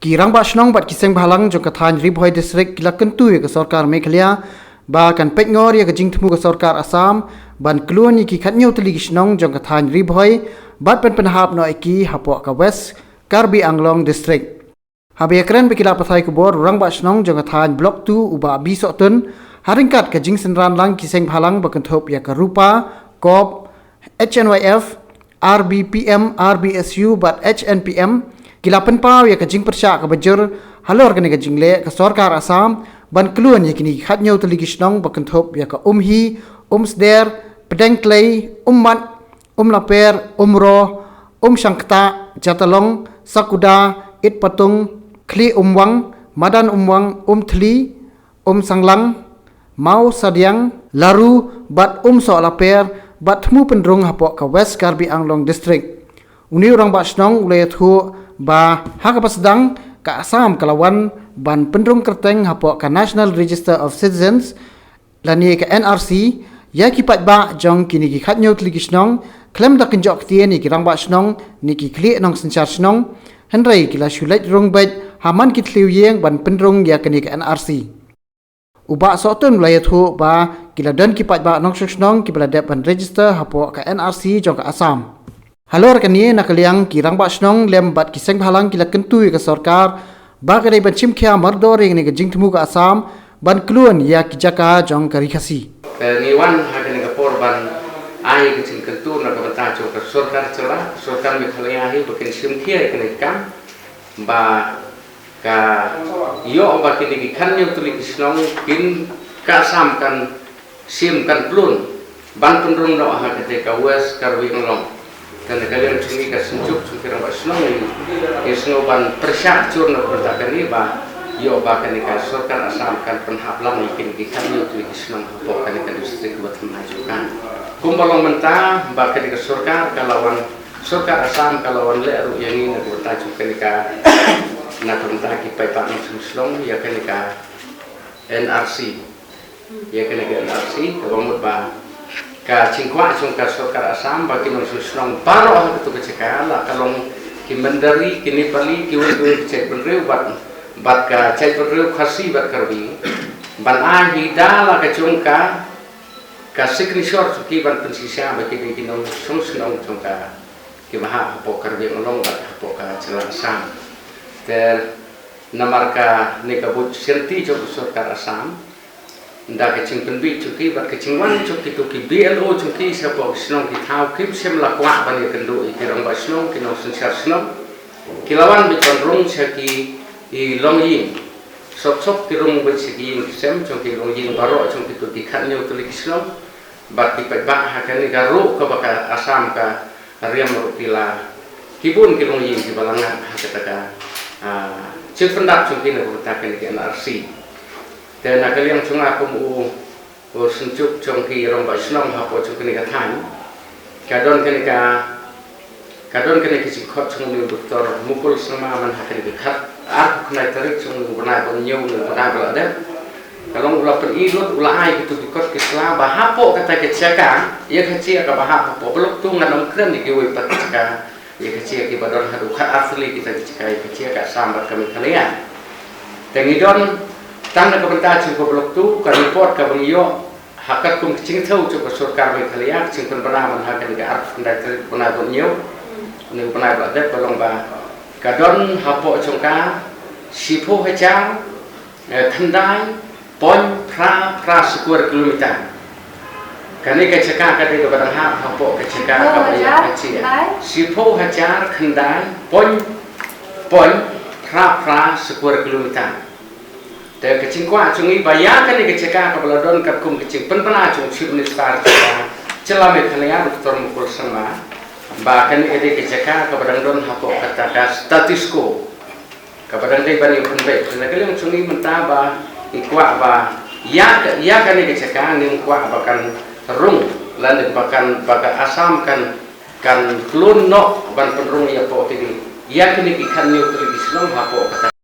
Kirang ba snong bat kiseng bhalang jong kathan Ribhoi district kilakan tu ke sarkar Meghalaya ba kan pek ngor ya ke jingtmu ke sarkar Assam ban kluan ki khatnyo tli snong jong kathan Ribhoi bat pen penhap no iki hapok ka West Karbi Anglong district. Habe kren bekila pathai ke bor rang ba snong jong kathan blok tu uba bi sotun haringkat ke jing senran lang kiseng bhalang ba kenthop ya ke rupa kop HNYF RBPM RBSU bat HNPM Kilapan pau ya kajing persya ka bajur halor kani kajing le ka sarkar Assam ban kluan ya kini khatnyo tli kisnong bakenthop ya ka umhi umsder pedeng klei ummat umlaper umro sangkta jatalong sakuda it patung kli umwang madan umwang thli sanglang mau sadyang laru bat so laper bat mu pendrung hapok ka West Karbi Anglong district uni orang ba snong ulay thu ba haka pasdang ka Assam kalawan ban pendrung kerteng hapok ka National Register of Citizens lani ka NRC ya kipat ba jong kini ki khatnyo tli kisnong klem da kenjok tie ni kirang ba snong ni ki kli nong senchar snong henrei kila shulet rong bet haman ki tliu yeng ban pendrung ya kini ka NRC uba sotun layathu ba kila dan kipat ba nong snong ki bala dep ban register hapok ka NRC jong ka Assam halor kani nakaliang kirang ba snong lembat kiseng bhalang kila kentui ke sarkar ba kadai ban chimkhya mardoring ni ke jingtmu ka Assam ban kluan ya kijaka jong kari khasi ni wan hakani ka porban ai ke jing kentu na ka bata jo ka sarkar chela sarkar Meghalaya hi bakin chimkhya kani kam ba ka yo ba kini ki khanyo tuli kisnong kin ka Assam kan sim kan plun ban pendrung no hakate ka West Karbi Anglong dan kalian cumi ka senjuk kira ba snong ni isno ban persyak cur na bertakan ni ba yo ba kan ka sarkar Assam kan penhaplang ikin ki kan yo tu snong po kan ka distrik buat memajukan kumbalong mentah ba kan ka sarkar kalawan sarkar Assam kalawan le ru yang ini bertajuk kan ka na perintah ki pai pak snong ya kan ka NRC ya kan ka NRC kabamut ba ka cingkwa chung ka sarkar Assam bagi nong snong baro tu keceka la kalong ki mandari ki nepali ki wen cek benreu bat ka cek benreu khasi bat karbi ban a hi dala ka chung ka signature ki ban pensisa bagi ki nong snong chung ka ki maha po karbi Anglong bat po ka chela Assam ter namarka ne ka but senti chung sarkar Assam nda ke ching penbi chuki bat ke chingwan chuki tu ki BLO chuki sapo snong ki thau kip sem la kwa ban ye kendu ki rong ba snong ki no sensar snong kilawan bi kon rong chaki I long yin sop ki rong ba chiki sem chuki long yin baro chuki tu ki khan nyu tu li snong bat ki pa ba ha kan ni ga ro ka ba ka Assam ka riam ro pila kibun ki long yin ki balanga ha ka ta chik pendak chuki na ko ta kan ki NRC dan nakaliang cunga kumu senjuk congki rong ba snong hapo cungkini ka than kadon kini sikot cungni doktor mukul sama man hakani khat ar kunai tarik cungni bana kon nyu bana bala de kalong ula pen ilut ula ai gitu dikot kisla ba hapo kata kecaka ya kecil ka ba hapo blok tu nganong kren ni kiwe pat kecaka ya kecil ki badon hadu khat asli kita kecil ka sambat kami kalian tengidon tanda kebentar cukup blok tu ka report ka bangyo hakat kum cing thau cukup sarkar Meghalaya cing penbana man hakan ka arf ndai tri bana gonyo ni bana ba de kolong ba kadon hapo chungka sipo hachang thandai pon pra square kilometer kani ka chaka ka de badang hapo ka chaka ka ba chi sipo hachar khandai pon pra square kilometer dan kecing kuat cungi bayangkan ni keceka kepala don kum kecing penpena cung sibni star celah Meghalaya doktor mukul sama bahkan ini keceka kepada don hapo kata status quo kepada dia bani penbaik dan kalian cungi mentah bah kuat bah ya kan ni keceka ni kuat bahkan rung lanjut bahkan Assam kan klun no ban penrung ya po tadi ya kini ikan ni utri di hapo kata